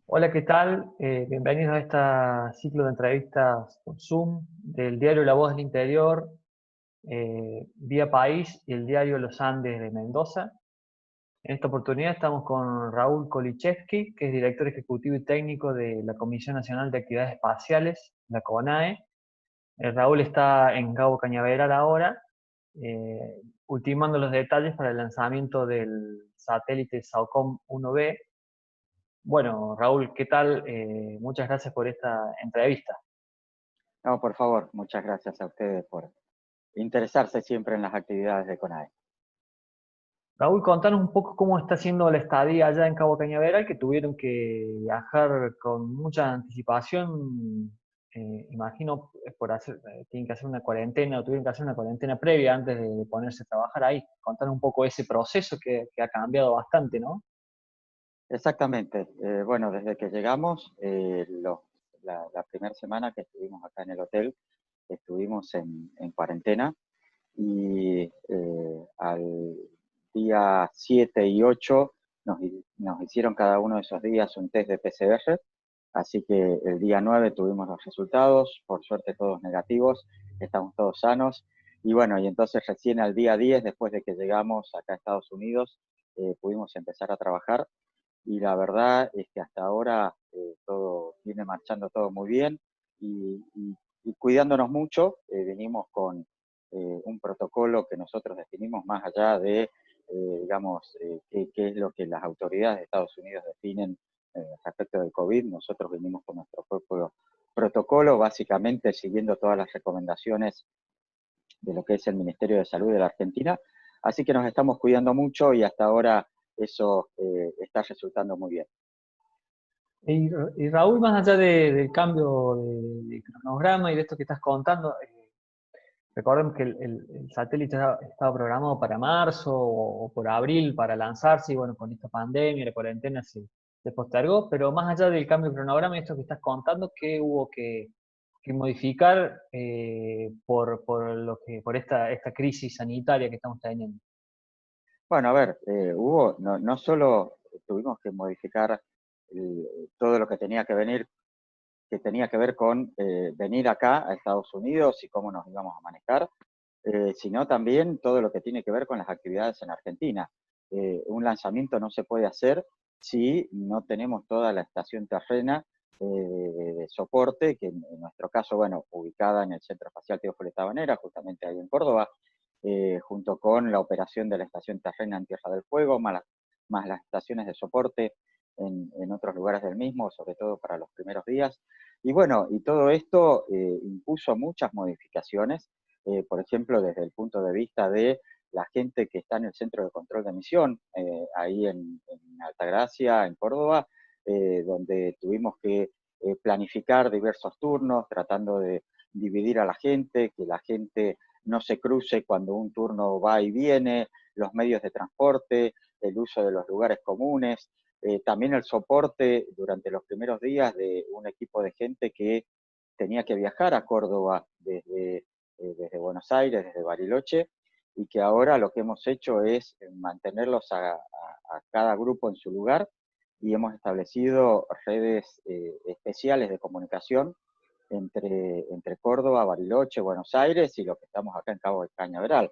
Hola, ¿qué tal? Bienvenidos a este ciclo de entrevistas por Zoom del diario La Voz del Interior, Vía País y el diario Los Andes de Mendoza. En esta oportunidad estamos con Raúl Kolichevsky, que es director ejecutivo y técnico de la Comisión Nacional de Actividades Espaciales, la CONAE. Raúl está en Cabo Cañaveral ahora, ultimando los detalles para el lanzamiento del satélite SAOCOM 1B. Bueno, Raúl, ¿qué tal? Muchas gracias por esta entrevista. No, por favor, muchas gracias a ustedes por interesarse siempre en las actividades de CONAE. Raúl, contanos un poco cómo está siendo la estadía allá en Cabo Cañaveral, que tuvieron que viajar con mucha anticipación. Imagino tienen que hacer una cuarentena, o tuvieron que hacer una cuarentena previa antes de ponerse a trabajar ahí. Contanos un poco ese proceso que ha cambiado bastante, ¿no? Exactamente. Bueno, desde que llegamos, la primera semana que estuvimos acá en el hotel, estuvimos en cuarentena y al día 7 y 8 nos hicieron cada uno de esos días un test de PCR, así que el día 9 tuvimos los resultados, por suerte todos negativos, estamos todos sanos, y bueno, y entonces recién al día 10, después de que llegamos acá a Estados Unidos, pudimos empezar a trabajar, y la verdad es que hasta ahora todo viene marchando todo muy bien, y cuidándonos mucho, venimos con un protocolo que nosotros definimos más allá de, digamos, qué es lo que las autoridades de Estados Unidos definen respecto del COVID. Nosotros venimos con nuestro propio protocolo, básicamente siguiendo todas las recomendaciones de lo que es el Ministerio de Salud de la Argentina. Así que nos estamos cuidando mucho y hasta ahora eso está resultando muy bien. Y Raúl, más allá del cambio de cronograma y de esto que estás contando, recordemos que el satélite estaba programado para marzo o por abril para lanzarse, y bueno, con esta pandemia, la cuarentena se postergó, pero más allá del cambio de cronograma y esto que estás contando, ¿qué hubo que modificar por esta crisis sanitaria que estamos teniendo? Bueno, a ver, no solo tuvimos que modificar todo lo que tenía que venir, que tenía que ver con venir acá a Estados Unidos y cómo nos íbamos a manejar, sino también todo lo que tiene que ver con las actividades en Argentina. Un lanzamiento no se puede hacer si no tenemos toda la estación terrena de soporte, que en nuestro caso, bueno, ubicada en el Centro Espacial Teófilo Tabanera, justamente ahí en Córdoba, junto con la operación de la estación terrena en Tierra del Fuego, más las estaciones de soporte en otros lugares del mismo, sobre todo para los primeros días. Y bueno, y todo esto impuso muchas modificaciones, por ejemplo, desde el punto de vista de la gente que está en el centro de control de emisión, ahí en Altagracia, en Córdoba, donde tuvimos que planificar diversos turnos, tratando de dividir a la gente, que la gente no se cruce cuando un turno va y viene, los medios de transporte, el uso de los lugares comunes, también el soporte durante los primeros días de un equipo de gente que tenía que viajar a Córdoba desde Buenos Aires, desde Bariloche, y que ahora lo que hemos hecho es mantenerlos a cada grupo en su lugar, y hemos establecido redes especiales de comunicación entre Córdoba, Bariloche, Buenos Aires y lo que estamos acá en Cabo de Cañaveral.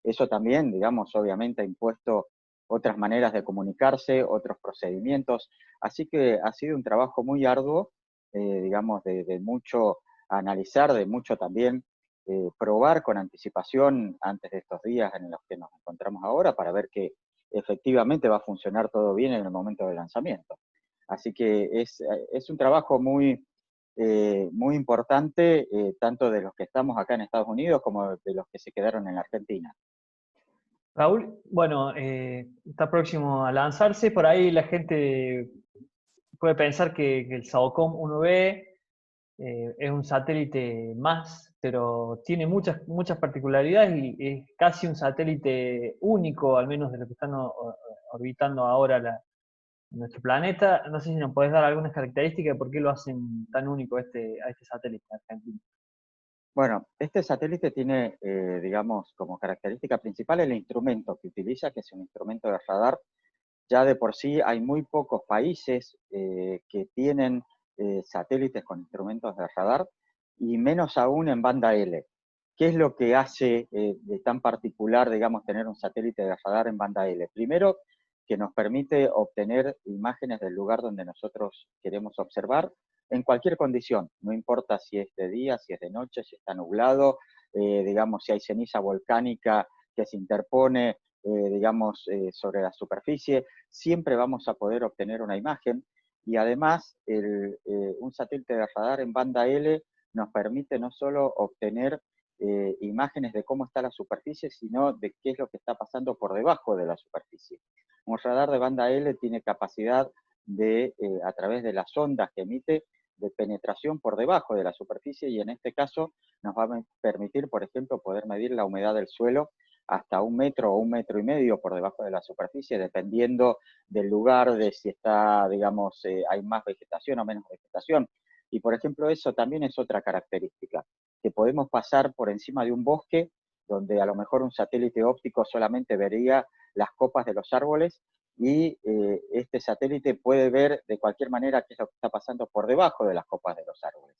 Eso también, digamos, obviamente ha impuesto otras maneras de comunicarse, otros procedimientos, así que ha sido un trabajo muy arduo, digamos, de mucho analizar, de mucho también probar con anticipación antes de estos días en los que nos encontramos ahora para ver que efectivamente va a funcionar todo bien en el momento del lanzamiento. Así que es un trabajo muy importante, tanto de los que estamos acá en Estados Unidos como de los que se quedaron en la Argentina. Raúl, bueno, está próximo a lanzarse, por ahí la gente puede pensar que el SAOCOM 1B es un satélite más, pero tiene muchas particularidades y es casi un satélite único, al menos de lo que están orbitando ahora nuestro planeta. No sé si nos podés dar algunas características de por qué lo hacen tan único a este satélite argentino. Bueno, este satélite tiene, digamos, como característica principal el instrumento que utiliza, que es un instrumento de radar ya de por sí hay muy pocos países que tienen satélites con instrumentos de radar, y menos aún en banda L. ¿Qué es lo que hace de tan particular, digamos, tener un satélite de radar en banda L? Primero, que nos permite obtener imágenes del lugar donde nosotros queremos observar en cualquier condición, no importa si es de día, si es de noche, si está nublado, digamos, si hay ceniza volcánica que se interpone, digamos, sobre la superficie, siempre vamos a poder obtener una imagen. Y además, un satélite de radar en banda L nos permite no solo obtener imágenes de cómo está la superficie, sino de qué es lo que está pasando por debajo de la superficie. Un radar de banda L tiene capacidad de, a través de las ondas que emite, de penetración por debajo de la superficie, y en este caso nos va a permitir, por ejemplo, poder medir la humedad del suelo hasta 1 metro o 1,5 metros por debajo de la superficie, dependiendo del lugar, de si está, digamos, hay más vegetación o menos vegetación. Y por ejemplo, eso también es otra característica, que podemos pasar por encima de un bosque, donde a lo mejor un satélite óptico solamente vería las copas de los árboles, y este satélite puede ver de cualquier manera qué es lo que está pasando por debajo de las copas de los árboles.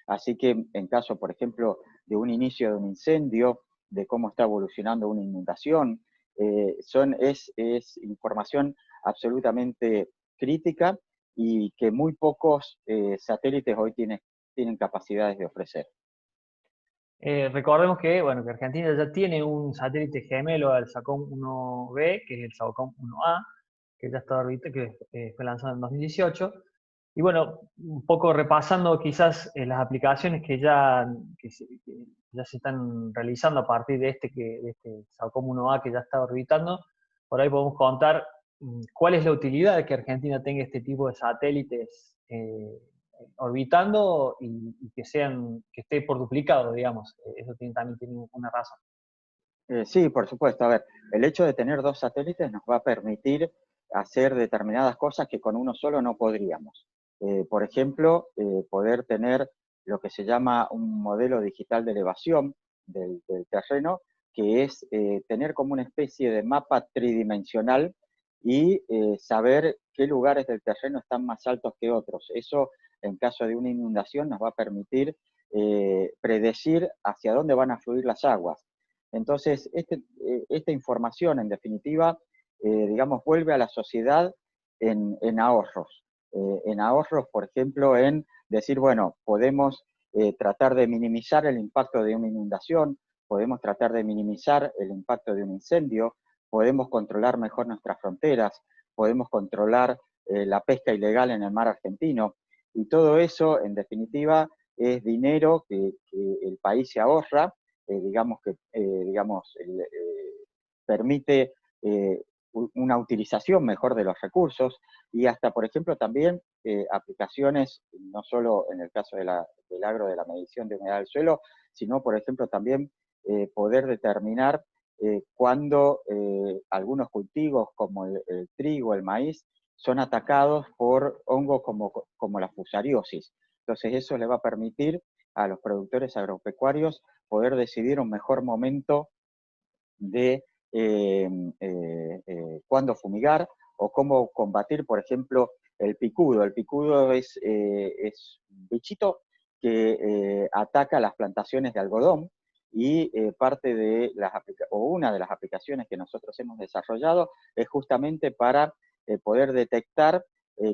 Así que en caso, por ejemplo, de un inicio de un incendio, de cómo está evolucionando una inundación, es información absolutamente crítica y que muy pocos satélites hoy tienen capacidades de ofrecer. Recordemos que, bueno, que Argentina ya tiene un satélite gemelo al SATCOM 1B, que es el SATCOM 1A, que ya está ahorita, que fue lanzado en 2018. Y bueno, un poco repasando quizás las aplicaciones que ya se están realizando a partir de este SATCOM 1A que ya está orbitando, por ahí podemos contar cuál es la utilidad de que Argentina tenga este tipo de satélites orbitando y que esté por duplicado, digamos. Eso también tiene una razón. Sí, por supuesto. A ver, el hecho de tener dos satélites nos va a permitir hacer determinadas cosas que con uno solo no podríamos. Por ejemplo, poder tener lo que se llama un modelo digital de elevación del terreno, que es tener como una especie de mapa tridimensional y saber qué lugares del terreno están más altos que otros. Eso, en caso de una inundación, nos va a permitir predecir hacia dónde van a fluir las aguas. Entonces, esta información, en definitiva, digamos, vuelve a la sociedad en ahorros. En ahorros, por ejemplo, en decir, bueno, podemos tratar de minimizar el impacto de una inundación, podemos tratar de minimizar el impacto de un incendio, podemos controlar mejor nuestras fronteras, podemos controlar la pesca ilegal en el mar argentino, y todo eso, en definitiva, es dinero que el país se ahorra, digamos que permite una utilización mejor de los recursos, y hasta, por ejemplo, también aplicaciones, no solo en el caso del agro, de la medición de humedad del suelo, sino, por ejemplo, también poder determinar cuando algunos cultivos, como el trigo, el maíz, son atacados por hongos como la fusariosis. Entonces eso le va a permitir a los productores agropecuarios poder decidir un mejor momento de cuándo fumigar o cómo combatir, por ejemplo, el picudo. El picudo es un bichito que ataca las plantaciones de algodón, y parte de una de las aplicaciones que nosotros hemos desarrollado es justamente para poder detectar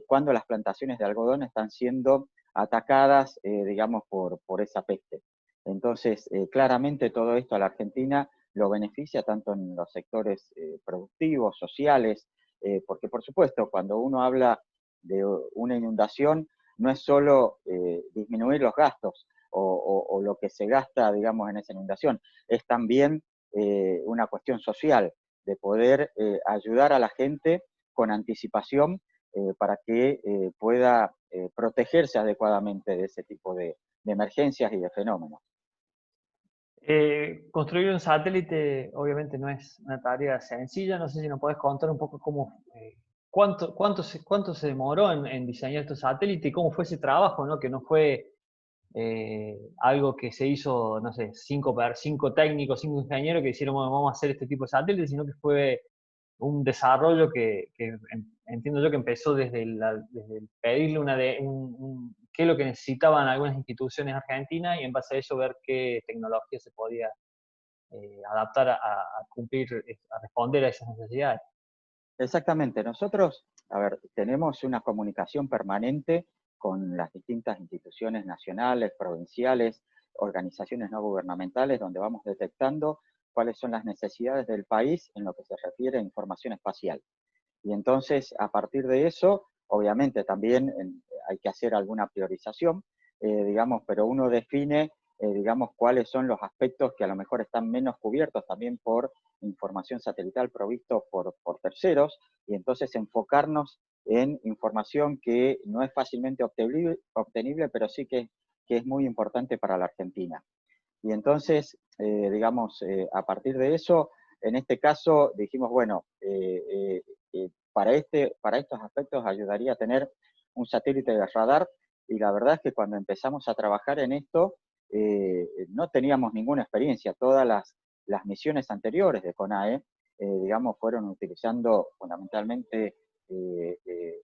cuando las plantaciones de algodón están siendo atacadas, digamos, por esa peste. Entonces, claramente todo esto a la Argentina lo beneficia tanto en los sectores productivos, sociales, porque por supuesto, cuando uno habla de una inundación, no es solo disminuir los gastos o lo que se gasta, digamos, en esa inundación, es también una cuestión social, de poder ayudar a la gente con anticipación para que pueda protegerse adecuadamente de ese tipo de emergencias y de fenómenos. Construir un satélite obviamente no es una tarea sencilla. No sé si nos podés contar un poco cuánto se demoró en diseñar estos satélites y cómo fue ese trabajo, ¿no? Que no fue algo que se hizo, no sé, cinco técnicos, 5 ingenieros que dijeron, bueno, vamos a hacer este tipo de satélites, sino que fue un desarrollo que entiendo yo que empezó desde el pedirle qué es lo que necesitaban algunas instituciones argentinas y en base a eso ver qué tecnología se podía adaptar a cumplir, a responder a esas necesidades. Exactamente. Nosotros, a ver, tenemos una comunicación permanente con las distintas instituciones nacionales, provinciales, organizaciones no gubernamentales, donde vamos detectando cuáles son las necesidades del país en lo que se refiere a información espacial. Y entonces, a partir de eso, obviamente también hay que hacer alguna priorización, digamos, pero uno define, digamos, cuáles son los aspectos que a lo mejor están menos cubiertos también por información satelital provisto por terceros, y entonces enfocarnos en información que no es fácilmente obtenible, pero sí que es muy importante para la Argentina. Y entonces, digamos, a partir de eso, en este caso dijimos, bueno, para estos aspectos ayudaría a tener un satélite de radar, y la verdad es que cuando empezamos a trabajar en esto, no teníamos ninguna experiencia. Todas las misiones anteriores de CONAE, digamos, fueron utilizando fundamentalmente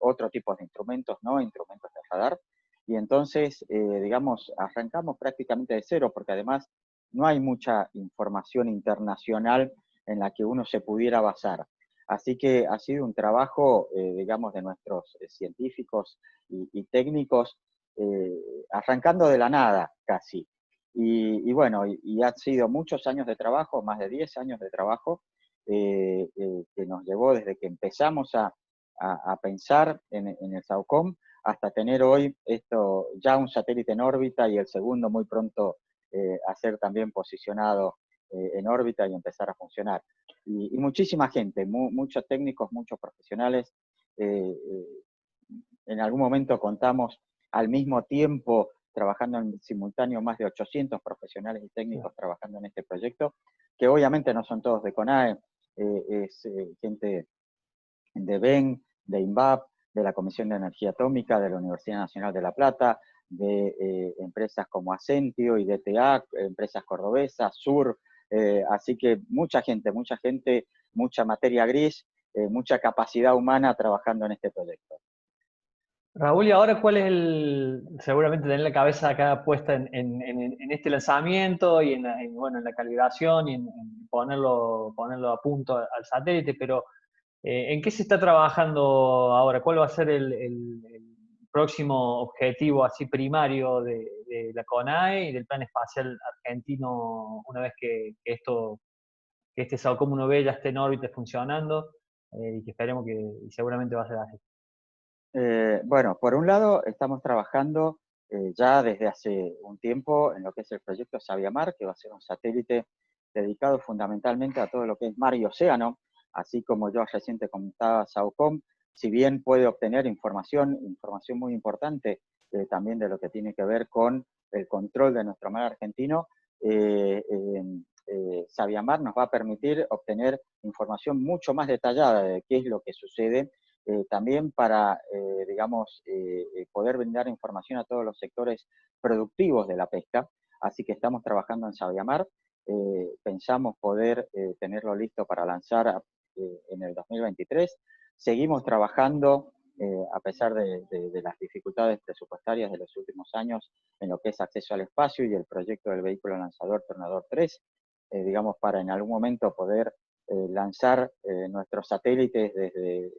otro tipo de instrumentos, no instrumentos de radar, y entonces, digamos, arrancamos prácticamente de cero, porque además no hay mucha información internacional en la que uno se pudiera basar. Así que ha sido un trabajo, digamos, de nuestros científicos y técnicos, arrancando de la nada casi. Y bueno, y han sido muchos años de trabajo, más de 10 años de trabajo, que nos llevó desde que empezamos a pensar en el SAOCOM hasta tener hoy esto ya un satélite en órbita y el segundo muy pronto a ser también posicionado en órbita y empezar a funcionar. Y muchísima gente, muchos técnicos, muchos profesionales. En algún momento contamos al mismo tiempo trabajando en simultáneo más de 800 profesionales y técnicos trabajando en este proyecto, que obviamente no son todos de CONAE, es gente de BEN, de INVAP, de la Comisión de Energía Atómica, de la Universidad Nacional de La Plata, de empresas como Asentio y DTA, empresas cordobesas, Sur, así que mucha gente, mucha materia gris, mucha capacidad humana trabajando en este proyecto. Raúl, y ahora cuál es seguramente tener la cabeza acá puesta en este lanzamiento y bueno, en la calibración y en ponerlo a punto al satélite, pero ¿en qué se está trabajando ahora? ¿Cuál va a ser el próximo objetivo así primario de la CONAE y del Plan Espacial Argentino una vez que este SAOCOM 1B ya esté en órbita funcionando y que esperemos que y seguramente va a ser así? Bueno, por un lado estamos trabajando ya desde hace un tiempo en lo que es el proyecto Sabiamar, que va a ser un satélite dedicado fundamentalmente a todo lo que es mar y océano, así como yo recién te comentaba, SAOCOM, si bien puede obtener información muy importante también de lo que tiene que ver con el control de nuestro mar argentino, Sabiamar nos va a permitir obtener información mucho más detallada de qué es lo que sucede, también para, digamos, poder brindar información a todos los sectores productivos de la pesca. Así que estamos trabajando en Sabiamar. Pensamos poder tenerlo listo para lanzar en el 2023. Seguimos trabajando, a pesar de las dificultades presupuestarias de los últimos años, en lo que es acceso al espacio y el proyecto del vehículo lanzador Tornador 3, digamos, para en algún momento poder lanzar nuestros satélites desde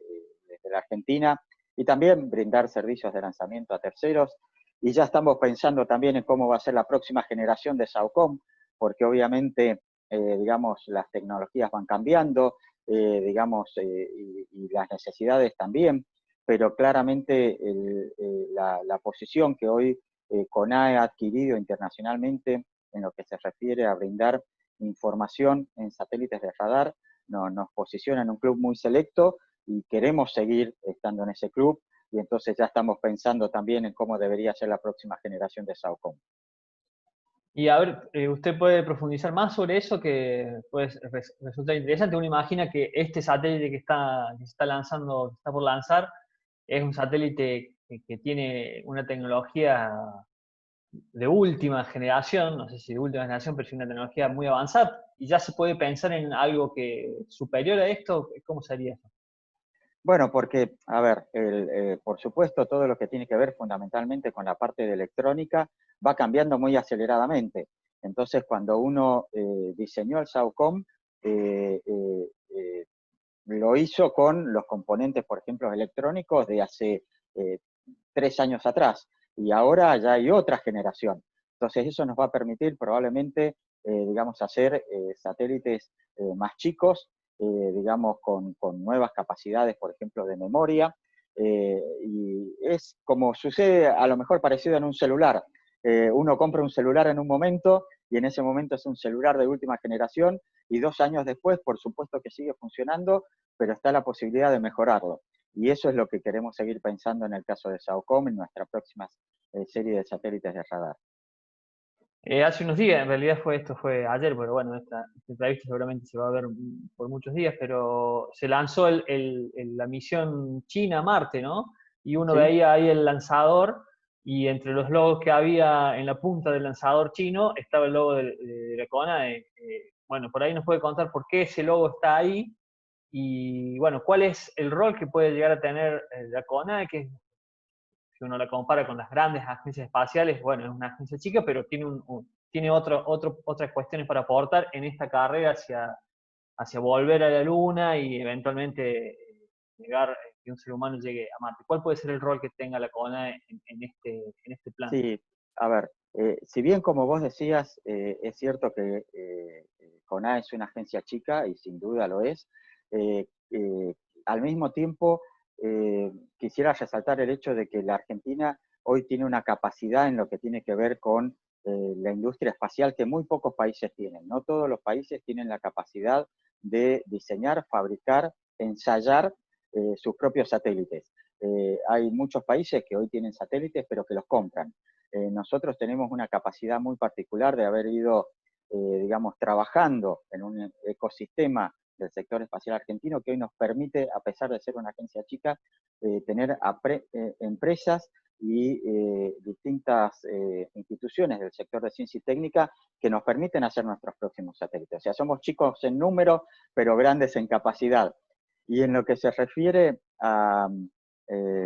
la Argentina y también brindar servicios de lanzamiento a terceros. Y ya estamos pensando también en cómo va a ser la próxima generación de SAOCOM, porque obviamente, digamos, las tecnologías van cambiando, digamos, y las necesidades también, pero claramente la posición que hoy CONAE ha adquirido internacionalmente en lo que se refiere a brindar información en satélites de radar, nos posiciona en un club muy selecto y queremos seguir estando en ese club, y entonces ya estamos pensando también en cómo debería ser la próxima generación de SAOCOM. Y a ver, usted puede profundizar más sobre eso, que pues, resulta interesante. Uno imagina que este satélite que se está lanzando, que está por lanzar, es un satélite que tiene una tecnología de última generación, no sé si de última generación, pero es una tecnología muy avanzada, y ya se puede pensar en algo que superior a esto, ¿cómo sería eso? Bueno, porque, a ver, por supuesto, todo lo que tiene que ver fundamentalmente con la parte de electrónica va cambiando muy aceleradamente. Entonces, cuando uno diseñó el SAOCOM, eh, eh, eh, lo hizo con los componentes, por ejemplo, electrónicos de hace eh, 3 años atrás, y ahora ya hay otra generación. Entonces, eso nos va a permitir probablemente, digamos, hacer satélites más chicos, digamos, con nuevas capacidades, por ejemplo, de memoria, y es como sucede a lo mejor parecido en un celular. Uno compra un celular en un momento y en ese momento es un celular de última generación y 2 años después, por supuesto que sigue funcionando, pero está la posibilidad de mejorarlo. Y eso es lo que queremos seguir pensando en el caso de SAOCOM en nuestra próxima serie de satélites de radar. Hace unos días, en realidad esto fue ayer, pero bueno, esta entrevista seguramente se va a ver por muchos días, pero se lanzó la misión China a Marte, ¿no? Y uno ¿Sí? veía ahí el lanzador, y entre los logos que había en la punta del lanzador chino estaba el logo de la CONAE. Bueno, por ahí nos puede contar por qué ese logo está ahí, y bueno, cuál es el rol que puede llegar a tener la CONAE, que es, si uno la compara con las grandes agencias espaciales, bueno, es una agencia chica, pero tiene, tiene otras cuestiones para aportar en esta carrera hacia volver a la Luna y eventualmente llegar, que un ser humano llegue a Marte. ¿Cuál puede ser el rol que tenga la CONA en este plan? Sí, a ver, si bien como vos decías, es cierto que CONA es una agencia chica y sin duda lo es, al mismo tiempo quisiera resaltar el hecho de que la Argentina hoy tiene una capacidad en lo que tiene que ver con la industria espacial que muy pocos países tienen. No todos los países tienen la capacidad de diseñar, fabricar, ensayar sus propios satélites. Hay muchos países que hoy tienen satélites, pero que los compran. Nosotros tenemos una capacidad muy particular de haber ido, digamos, trabajando en un ecosistema del sector espacial argentino que hoy nos permite, a pesar de ser una agencia chica, tener empresas y distintas instituciones del sector de ciencia y técnica que nos permiten hacer nuestros próximos satélites. O sea, somos chicos en número, pero grandes en capacidad. Y en lo que se refiere a,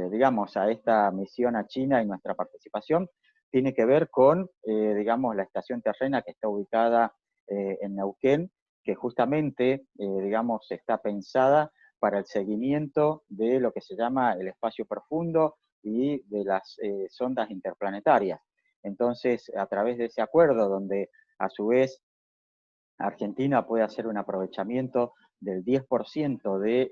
digamos, a esta misión a China y nuestra participación, tiene que ver con, digamos, la estación terrena que está ubicada en Neuquén, que justamente, digamos, está pensada para el seguimiento de lo que se llama el espacio profundo y de las sondas interplanetarias. Entonces, a través de ese acuerdo, donde a su vez Argentina puede hacer un aprovechamiento del 10% de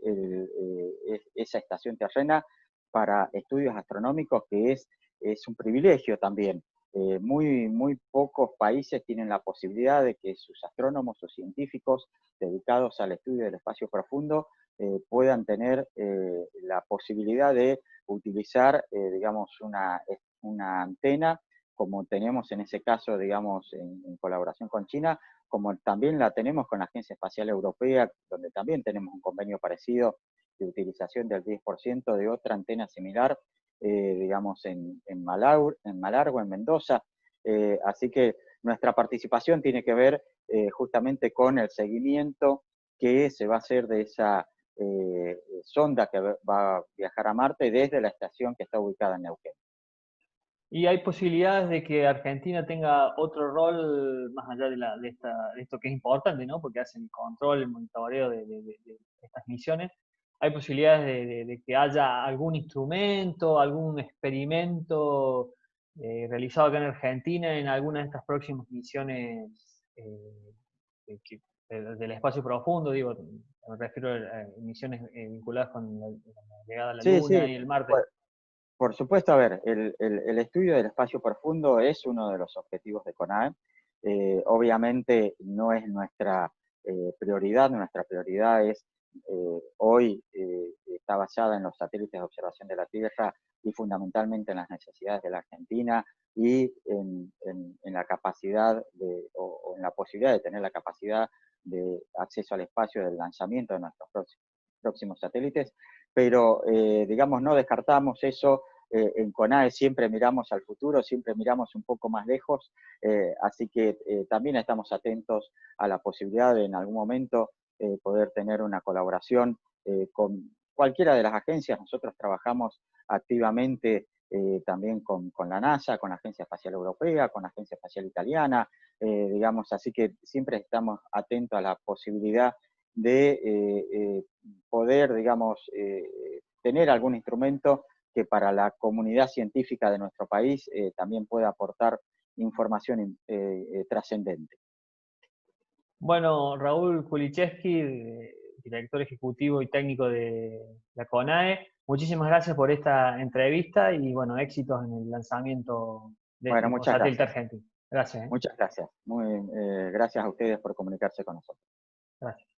esa estación terrena para estudios astronómicos, que es un privilegio también. Muy pocos países tienen la posibilidad de que sus astrónomos o científicos dedicados al estudio del espacio profundo puedan tener la posibilidad de utilizar, digamos, una antena, como tenemos en ese caso, digamos, en colaboración con China, como también la tenemos con la Agencia Espacial Europea, donde también tenemos un convenio parecido de utilización del 10% de otra antena similar, digamos, en Malargo, en Mendoza. Así que nuestra participación tiene que ver justamente con el seguimiento que se va a hacer de esa sonda que va a viajar a Marte desde la estación que está ubicada en Neuquén. ¿Y hay posibilidades de que Argentina tenga otro rol más allá de esto que es importante, ¿no? Porque hacen el control, el monitoreo de estas misiones. ¿Hay posibilidades de que haya algún instrumento, algún experimento realizado acá en Argentina en alguna de estas próximas misiones del espacio profundo? Digo, me refiero a misiones vinculadas con la llegada a la Sí, Luna sí, y el Marte. por supuesto, a ver, el estudio del espacio profundo es uno de los objetivos de CONAE. Obviamente no es nuestra prioridad es, hoy está basada en los satélites de observación de la Tierra y fundamentalmente en las necesidades de la Argentina y en la capacidad o en la posibilidad de tener la capacidad de acceso al espacio del lanzamiento de nuestros próximos satélites, pero digamos, no descartamos eso en CONAE siempre miramos al futuro, siempre miramos un poco más lejos, así que también estamos atentos a la posibilidad de en algún momento poder tener una colaboración con cualquiera de las agencias. Nosotros trabajamos activamente también con la NASA, con la Agencia Espacial Europea, con la Agencia Espacial Italiana, digamos, así que siempre estamos atentos a la posibilidad de poder, digamos, tener algún instrumento que para la comunidad científica de nuestro país también pueda aportar información trascendente. Bueno, Raúl Kulichevsky, director ejecutivo y técnico de la CONAE, muchísimas gracias por esta entrevista y bueno, éxitos en el lanzamiento de Bueno, este muchas satélite gracias. argentino. Gracias. Muchas gracias. Muy, gracias a ustedes por comunicarse con nosotros. Gracias.